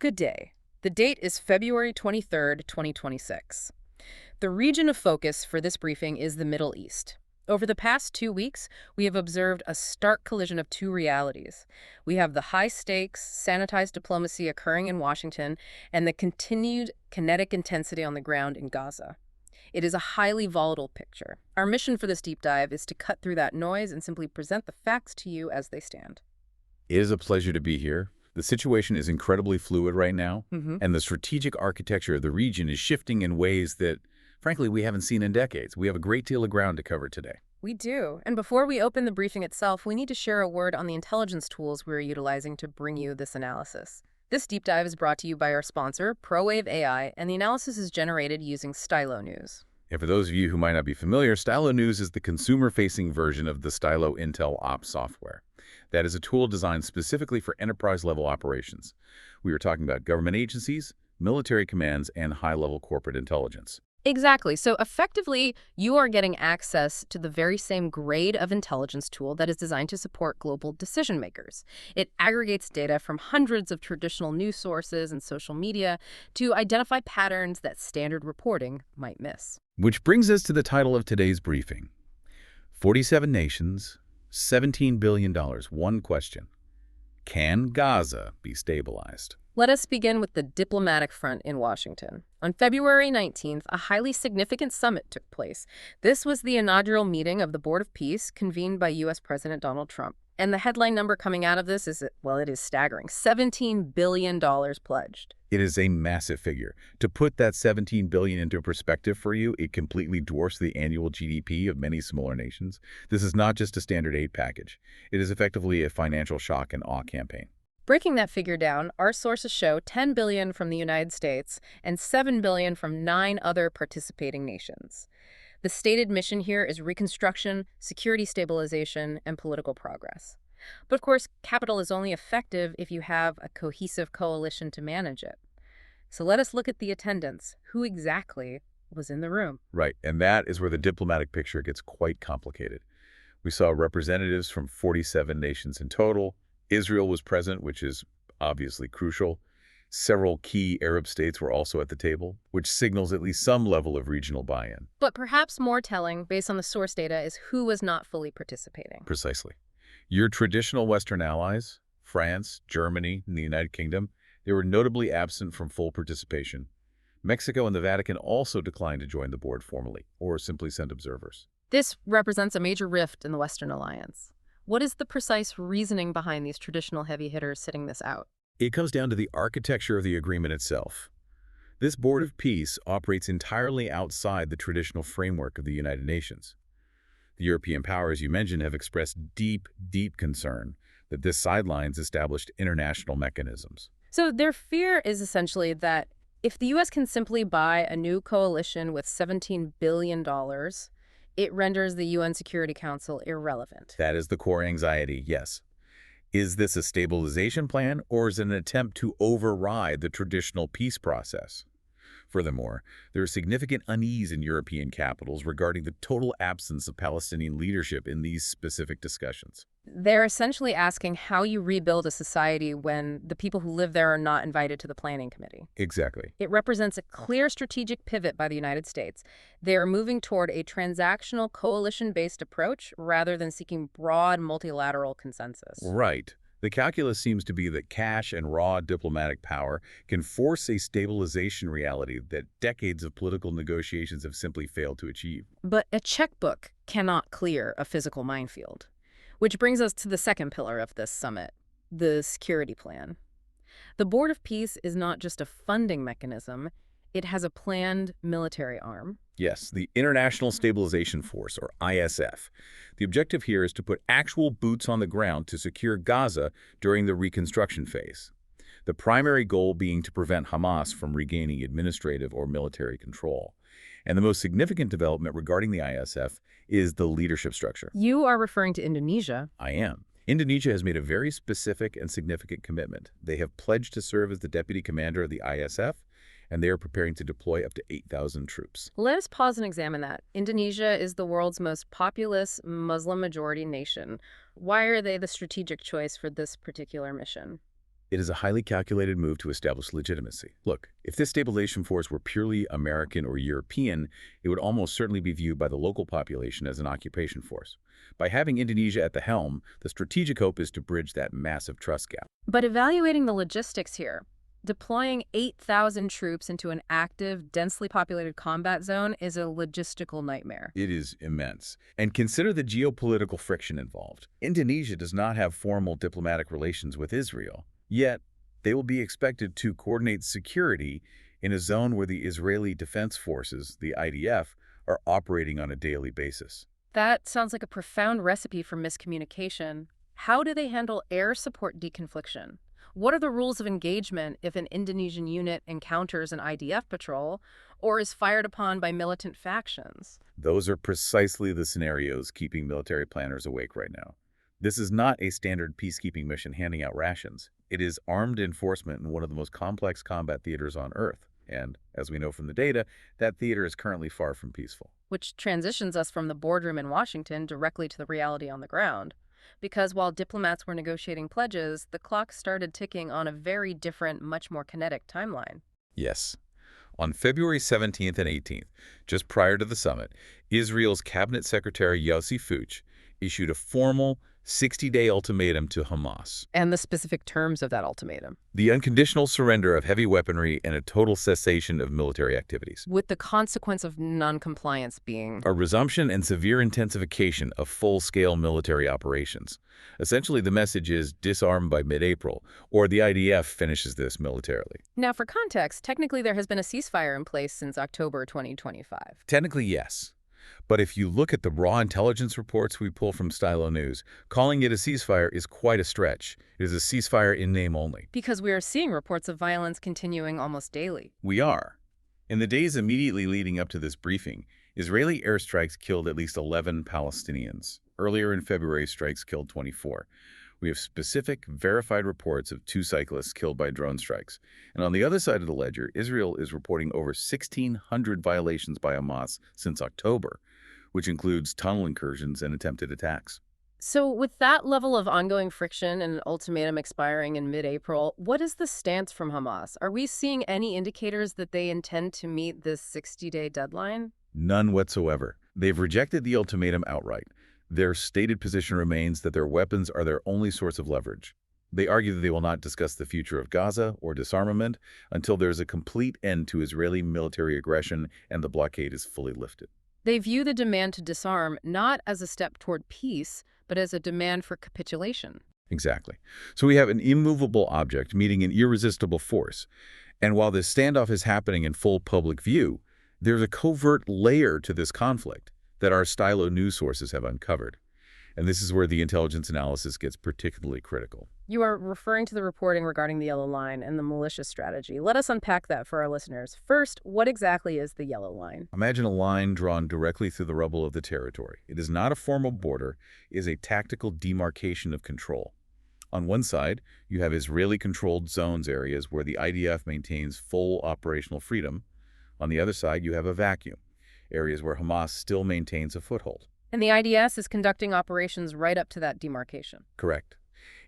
Good day. The date is February 23rd, 2026. The region of focus for this briefing is the Middle East. Over the past 2 weeks, we have observed a stark collision of two realities. We have the high-stakes, sanitized diplomacy occurring in Washington and the continued kinetic intensity on the ground in Gaza. It is a highly volatile picture. Our mission for this deep dive is to cut through that noise and simply present the facts to you as they stand. It is a pleasure to be here. The situation is incredibly fluid right now, Mm-hmm. and the strategic architecture of the region is shifting in ways that, frankly, we haven't seen in decades. We have a great deal of ground to cover today. We do. And before we open the briefing itself, we need to share a word on the intelligence tools we're utilizing to bring you this analysis. This deep dive is brought to you by our sponsor, ProWave AI, and the analysis is generated using Stylo News. And for those of you who might not be familiar, Stylo News is the consumer-facing version of the Stylo Intel Ops software. That is a tool designed specifically for enterprise-level operations. We are talking about government agencies, military commands, and high-level corporate intelligence. Exactly. So effectively, you are getting access to the very same grade of intelligence tool that is designed to support global decision makers. It aggregates data from hundreds of traditional news sources and social media to identify patterns that standard reporting might miss. Which brings us to the title of today's briefing. 47 nations, $17 billion. One question. Can Gaza be stabilized? Let us begin with the diplomatic front in Washington. On February 19th, a highly significant summit took place. This was the inaugural meeting of the Board of Peace convened by U.S. President Donald Trump. And the headline number coming out of this is, well, it is staggering. $17 billion pledged. It is a massive figure. To put that $17 billion into perspective for you, it completely dwarfs the annual GDP of many smaller nations. This is not just a standard aid package. It is effectively a financial shock and awe campaign. Breaking that figure down, our sources show $10 billion from the United States and $7 billion from 9 other participating nations. The stated mission here is reconstruction, security stabilization, and political progress. But of course, capital is only effective if you have a cohesive coalition to manage it. So let us look at the attendance. Who exactly was in the room? Right, and that is where the diplomatic picture gets quite complicated. We saw representatives from 47 nations in total. Israel was present, which is obviously crucial. Several key Arab states were also at the table, which signals at least some level of regional buy-in. But perhaps more telling, based on the source data, is who was not fully participating. Precisely. Your traditional Western allies, France, Germany, and the United Kingdom, they were notably absent from full participation. Mexico and the Vatican also declined to join the board formally, or simply send observers. This represents a major rift in the Western alliance. What is the precise reasoning behind these traditional heavy hitters sitting this out? It comes down to the architecture of the agreement itself. This Board of Peace operates entirely outside the traditional framework of the United Nations. The European powers you mentioned have expressed deep concern that this sidelines established international mechanisms. So their fear is essentially that if the U.S. can simply buy a new coalition with $17 billion, it renders the UN Security Council irrelevant. That is the core anxiety, yes. Is this a stabilization plan, or is it an attempt to override the traditional peace process? Furthermore, there is significant unease in European capitals regarding the total absence of Palestinian leadership in these specific discussions. They're essentially asking how you rebuild a society when the people who live there are not invited to the planning committee. Exactly. It represents a clear strategic pivot by the United States. They are moving toward a transactional, coalition-based approach rather than seeking broad multilateral consensus. Right. The calculus seems to be that cash and raw diplomatic power can force a stabilization reality that decades of political negotiations have simply failed to achieve. But a checkbook cannot clear a physical minefield. Which brings us to the second pillar of this summit, the security plan. The Board of Peace is not just a funding mechanism, it has a planned military arm. Yes, the International Stabilization Force, or ISF. The objective here is to put actual boots on the ground to secure Gaza during the reconstruction phase. The primary goal being to prevent Hamas from regaining administrative or military control. And the most significant development regarding the ISF is the leadership structure. You are referring to Indonesia. I am. Indonesia has made a very specific and significant commitment. They have pledged to serve as the deputy commander of the ISF, and they are preparing to deploy up to 8,000 troops. Let us pause and examine that. Indonesia is the world's most populous Muslim-majority nation. Why are they the strategic choice for this particular mission? It is a highly calculated move to establish legitimacy. Look, if this stabilization force were purely American or European, it would almost certainly be viewed by the local population as an occupation force. By having Indonesia at the helm, the strategic hope is to bridge that massive trust gap. But evaluating the logistics here, deploying 8,000 troops into an active, densely populated combat zone is a logistical nightmare. It is immense. And consider the geopolitical friction involved. Indonesia does not have formal diplomatic relations with Israel. Yet, they will be expected to coordinate security in a zone where the Israeli Defense Forces, the IDF, are operating on a daily basis. That sounds like a profound recipe for miscommunication. How do they handle air support deconfliction? What are the rules of engagement if an Indonesian unit encounters an IDF patrol or is fired upon by militant factions? Those are precisely the scenarios keeping military planners awake right now. This is not a standard peacekeeping mission handing out rations. It is armed enforcement in one of the most complex combat theaters on Earth. And, as we know from the data, that theater is currently far from peaceful. Which transitions us from the boardroom in Washington directly to the reality on the ground. Because while diplomats were negotiating pledges, the clock started ticking on a very different, much more kinetic timeline. Yes. On February 17th and 18th, just prior to the summit, Israel's Cabinet Secretary Yossi Fuchs issued a formal 60-day ultimatum to Hamas. And the specific terms of that ultimatum. The unconditional surrender of heavy weaponry and a total cessation of military activities. With the consequence of non-compliance being A resumption and severe intensification of full-scale military operations. Essentially, the message is disarm by mid-April, or the IDF finishes this militarily. Now, for context, technically there has been a ceasefire in place since October 2025. Technically, yes. But if you look at the raw intelligence reports we pull from Stylo News, calling it a ceasefire is quite a stretch. It is a ceasefire in name only. Because we are seeing reports of violence continuing almost daily. We are. In the days immediately leading up to this briefing, Israeli airstrikes killed at least 11 Palestinians. Earlier in February, strikes killed 24. We have specific, verified reports of 2 cyclists killed by drone strikes. And on the other side of the ledger, Israel is reporting over 1,600 violations by Hamas since October, which includes tunnel incursions and attempted attacks. So with that level of ongoing friction and an ultimatum expiring in mid-April, what is the stance from Hamas? Are we seeing any indicators that they intend to meet this 60-day deadline? None whatsoever. They've rejected the ultimatum outright. Their stated position remains that their weapons are their only source of leverage. They argue that they will not discuss the future of Gaza or disarmament until there is a complete end to Israeli military aggression and the blockade is fully lifted. They view the demand to disarm not as a step toward peace, but as a demand for capitulation. Exactly. So we have an immovable object meeting an irresistible force. And while this standoff is happening in full public view, there's a covert layer to this conflict that our Stylo news sources have uncovered. And this is where the intelligence analysis gets particularly critical. You are referring to the reporting regarding the yellow line and the militia strategy. Let us unpack that for our listeners. First, what exactly is the yellow line? Imagine a line drawn directly through the rubble of the territory. It is not a formal border, it is a tactical demarcation of control. On one side, you have Israeli-controlled zones areas where the IDF maintains full operational freedom. On the other side, you have a vacuum, areas where Hamas still maintains a foothold. And the IDF is conducting operations right up to that demarcation. Correct.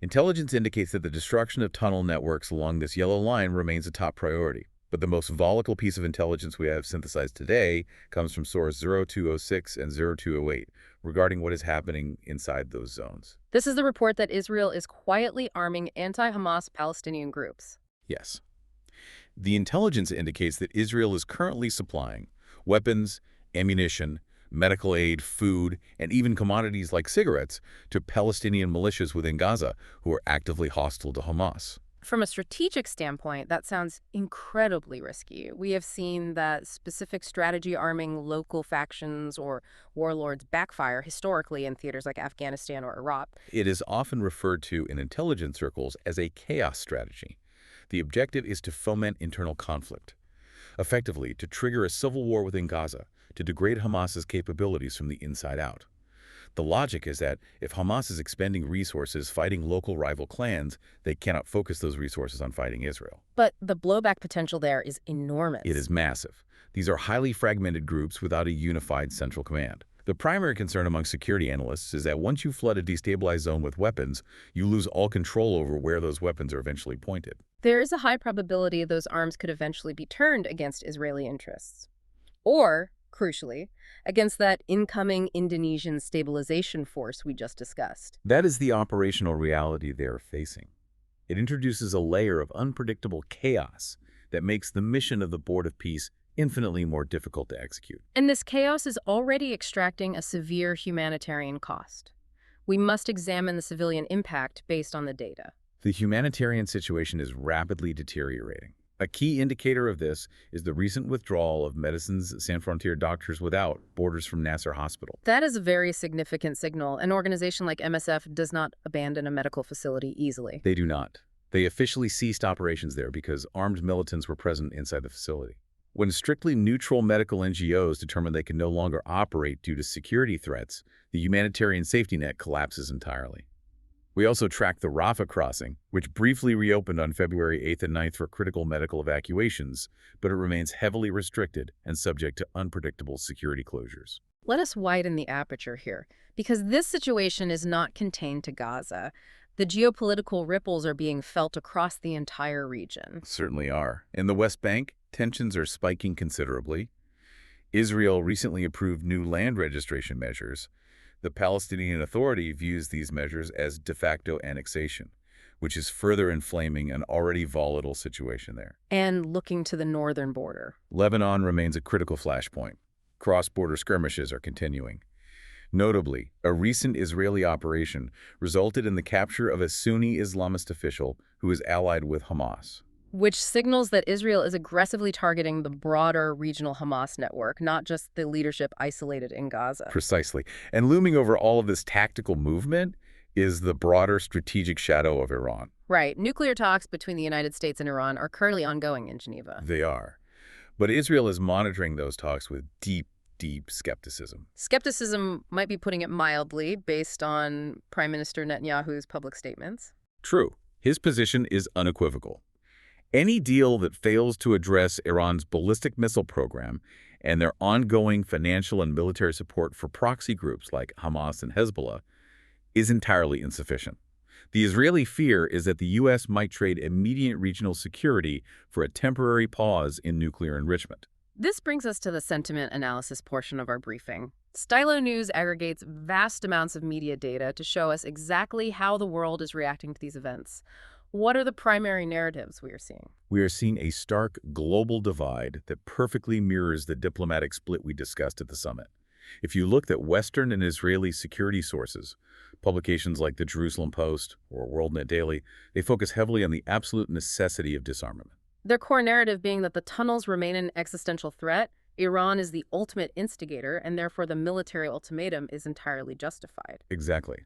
Intelligence indicates that the destruction of tunnel networks along this yellow line remains a top priority. But the most volatile piece of intelligence we have synthesized today comes from source 0206 and 0208 regarding what is happening inside those zones. This is the report that Israel is quietly arming anti-Hamas Palestinian groups. Yes. The intelligence indicates that Israel is currently supplying weapons, ammunition, medical aid, food, and even commodities like cigarettes to Palestinian militias within Gaza who are actively hostile to Hamas. From a strategic standpoint, that sounds incredibly risky. We have seen that specific strategy arming local factions or warlords backfire historically in theaters like Afghanistan or Iraq. It is often referred to in intelligence circles as a chaos strategy. The objective is to foment internal conflict, effectively to trigger a civil war within Gaza, to degrade Hamas's capabilities from the inside out. The logic is that if Hamas is expending resources fighting local rival clans, they cannot focus those resources on fighting Israel. But the blowback potential there is enormous. It is massive. These are highly fragmented groups without a unified central command. The primary concern among security analysts is that once you flood a destabilized zone with weapons, you lose all control over where those weapons are eventually pointed. There is a high probability those arms could eventually be turned against Israeli interests. Or, crucially, against that incoming Indonesian stabilization force we just discussed. That is the operational reality they are facing. It introduces a layer of unpredictable chaos that makes the mission of the Board of Peace infinitely more difficult to execute. And this chaos is already extracting a severe humanitarian cost. We must examine the civilian impact based on the data. The humanitarian situation is rapidly deteriorating. A key indicator of this is the recent withdrawal of Médecins Sans Frontières Doctors Without Borders from Nasser Hospital. That is a very significant signal. An organization like MSF does not abandon a medical facility easily. They do not. They officially ceased operations there because armed militants were present inside the facility. When strictly neutral medical NGOs determine they can no longer operate due to security threats, the humanitarian safety net collapses entirely. We also tracked the Rafah crossing, which briefly reopened on February 8th and 9th for critical medical evacuations, but it remains heavily restricted and subject to unpredictable security closures. Let us widen the aperture here, because this situation is not contained to Gaza. The geopolitical ripples are being felt across the entire region. Certainly are. In the West Bank, tensions are spiking considerably. Israel recently approved new land registration measures. The Palestinian Authority views these measures as de facto annexation, which is further inflaming an already volatile situation there. And looking to the northern border. Lebanon remains a critical flashpoint. Cross-border skirmishes are continuing. Notably, a recent Israeli operation resulted in the capture of a Sunni Islamist official who is allied with Hamas. Which signals that Israel is aggressively targeting the broader regional Hamas network, not just the leadership isolated in Gaza. Precisely. And looming over all of this tactical movement is the broader strategic shadow of Iran. Right. Nuclear talks between the United States and Iran are currently ongoing in Geneva. They are. But Israel is monitoring those talks with deep skepticism. Skepticism might be putting it mildly based on Prime Minister Netanyahu's public statements. True. His position is unequivocal. Any deal that fails to address Iran's ballistic missile program and their ongoing financial and military support for proxy groups like Hamas and Hezbollah is entirely insufficient. The Israeli fear is that the U.S. might trade immediate regional security for a temporary pause in nuclear enrichment. This brings us to the sentiment analysis portion of our briefing. Stylo News aggregates vast amounts of media data to show us exactly how the world is reacting to these events. What are the primary narratives we are seeing? We are seeing a stark global divide that perfectly mirrors the diplomatic split we discussed at the summit. If you looked at Western and Israeli security sources, publications like the Jerusalem Post or WorldNet Daily, they focus heavily on the absolute necessity of disarmament. Their core narrative being that the tunnels remain an existential threat, Iran is the ultimate instigator, and therefore the military ultimatum is entirely justified. Exactly.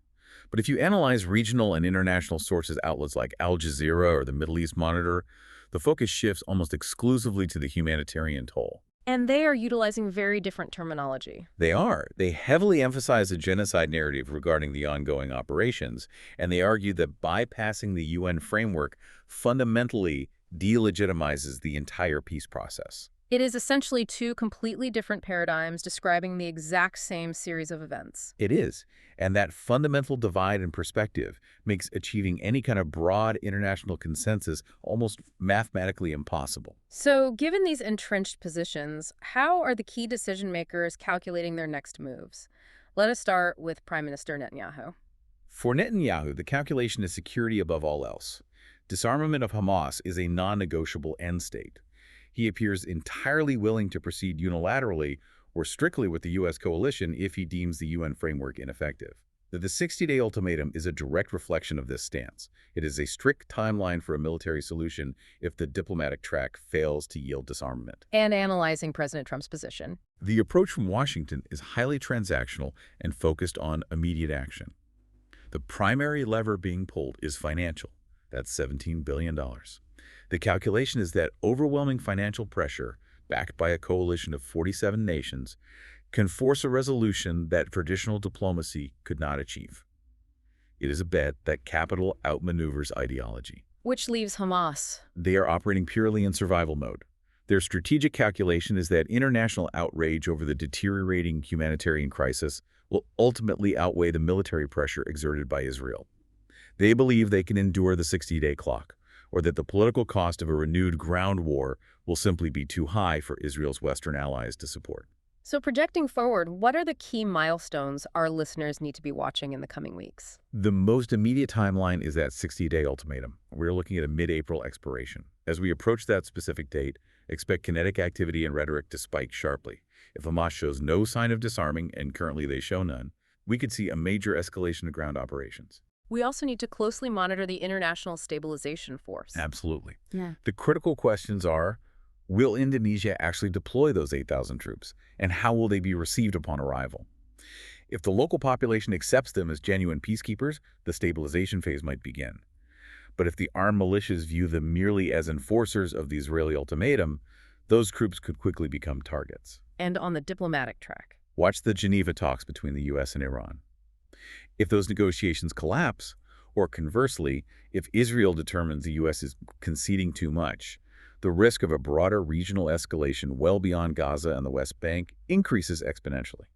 But if you analyze regional and international sources outlets like Al Jazeera or the Middle East Monitor, the focus shifts almost exclusively to the humanitarian toll. And they are utilizing very different terminology. They are. They heavily emphasize the genocide narrative regarding the ongoing operations, and they argue that bypassing the UN framework fundamentally delegitimizes the entire peace process. It is essentially two completely different paradigms describing the exact same series of events. It is, and that fundamental divide in perspective makes achieving any kind of broad international consensus almost mathematically impossible. So, given these entrenched positions, how are the key decision makers calculating their next moves? Let us start with Prime Minister Netanyahu. For Netanyahu, the calculation is security above all else. Disarmament of Hamas is a non-negotiable end state. He appears entirely willing to proceed unilaterally or strictly with the U.S. coalition if he deems the UN framework ineffective. The 60-day ultimatum is a direct reflection of this stance. It is a strict timeline for a military solution if the diplomatic track fails to yield disarmament. And analyzing President Trump's position. The approach from Washington is highly transactional and focused on immediate action. The primary lever being pulled is financial. That's $17 billion. The calculation is that overwhelming financial pressure, backed by a coalition of 47 nations, can force a resolution that traditional diplomacy could not achieve. It is a bet that capital outmaneuvers ideology. Which leaves Hamas. They are operating purely in survival mode. Their strategic calculation is that international outrage over the deteriorating humanitarian crisis will ultimately outweigh the military pressure exerted by Israel. They believe they can endure the 60-day clock, or that the political cost of a renewed ground war will simply be too high for Israel's Western allies to support. So projecting forward, what are the key milestones our listeners need to be watching in the coming weeks? The most immediate timeline is that 60-day ultimatum. We're looking at a mid-April expiration. As we approach that specific date, expect kinetic activity and rhetoric to spike sharply. If Hamas shows no sign of disarming, and currently they show none, we could see a major escalation of ground operations. We also need to closely monitor the International Stabilization Force. Absolutely. Yeah. The critical questions are, will Indonesia actually deploy those 8,000 troops, and how will they be received upon arrival? If the local population accepts them as genuine peacekeepers, the stabilization phase might begin. But if the armed militias view them merely as enforcers of the Israeli ultimatum, those troops could quickly become targets. And on the diplomatic track. Watch the Geneva talks between the U.S. and Iran. If those negotiations collapse, or conversely, if Israel determines the U.S. is conceding too much, the risk of a broader regional escalation well beyond Gaza and the West Bank increases exponentially.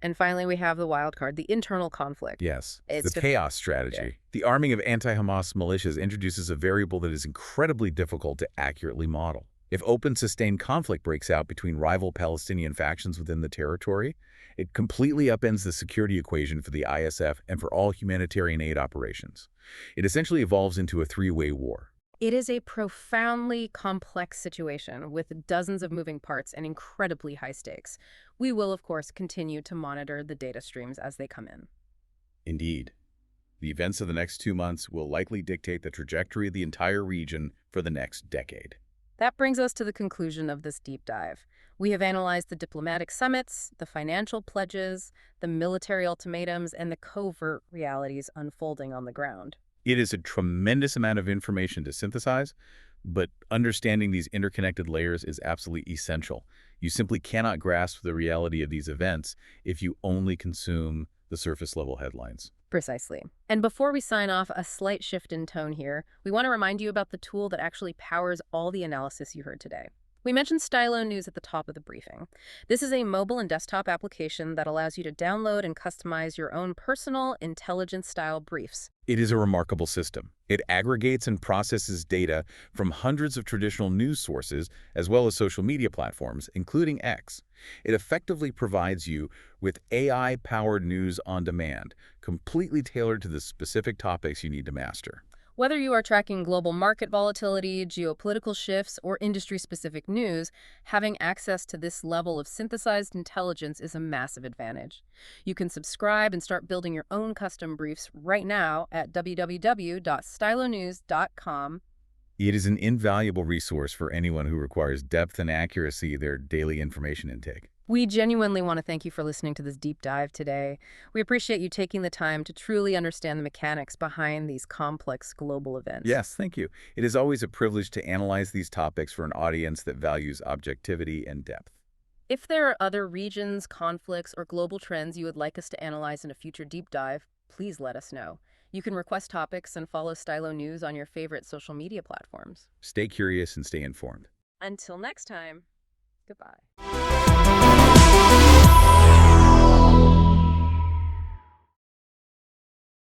And finally, we have the wild card, the internal conflict. Yes, It's the chaos strategy. Yeah. The arming of anti-Hamas militias introduces a variable that is incredibly difficult to accurately model. If open, sustained conflict breaks out between rival Palestinian factions within the territory, it completely upends the security equation for the ISF and for all humanitarian aid operations. It essentially evolves into a three-way war. It is a profoundly complex situation with dozens of moving parts and incredibly high stakes. We will, of course, continue to monitor the data streams as they come in. Indeed. The events of the next 2 months will likely dictate the trajectory of the entire region for the next decade. That brings us to the conclusion of this deep dive. We have analyzed the diplomatic summits, the financial pledges, the military ultimatums, and the covert realities unfolding on the ground. It is a tremendous amount of information to synthesize, but understanding these interconnected layers is absolutely essential. You simply cannot grasp the reality of these events if you only consume the surface-level headlines. Precisely. And before we sign off, a slight shift in tone here. We want to remind you about the tool that actually powers all the analysis you heard today. We mentioned Stylo News at the top of the briefing. This is a mobile and desktop application that allows you to download and customize your own personal, intelligence-style briefs. It is a remarkable system. It aggregates and processes data from hundreds of traditional news sources as well as social media platforms, including X. It effectively provides you with AI-powered news on demand, completely tailored to the specific topics you need to master. Whether you are tracking global market volatility, geopolitical shifts, or industry-specific news, having access to this level of synthesized intelligence is a massive advantage. You can subscribe and start building your own custom briefs right now at www.stylonews.com. It is an invaluable resource for anyone who requires depth and accuracy in their daily information intake. We genuinely want to thank you for listening to this deep dive today. We appreciate you taking the time to truly understand the mechanics behind these complex global events. Yes, thank you. It is always a privilege to analyze these topics for an audience that values objectivity and depth. If there are other regions, conflicts, or global trends you would like us to analyze in a future deep dive, please let us know. You can request topics and follow Stylo News on your favorite social media platforms. Stay curious and stay informed. Until next time, goodbye.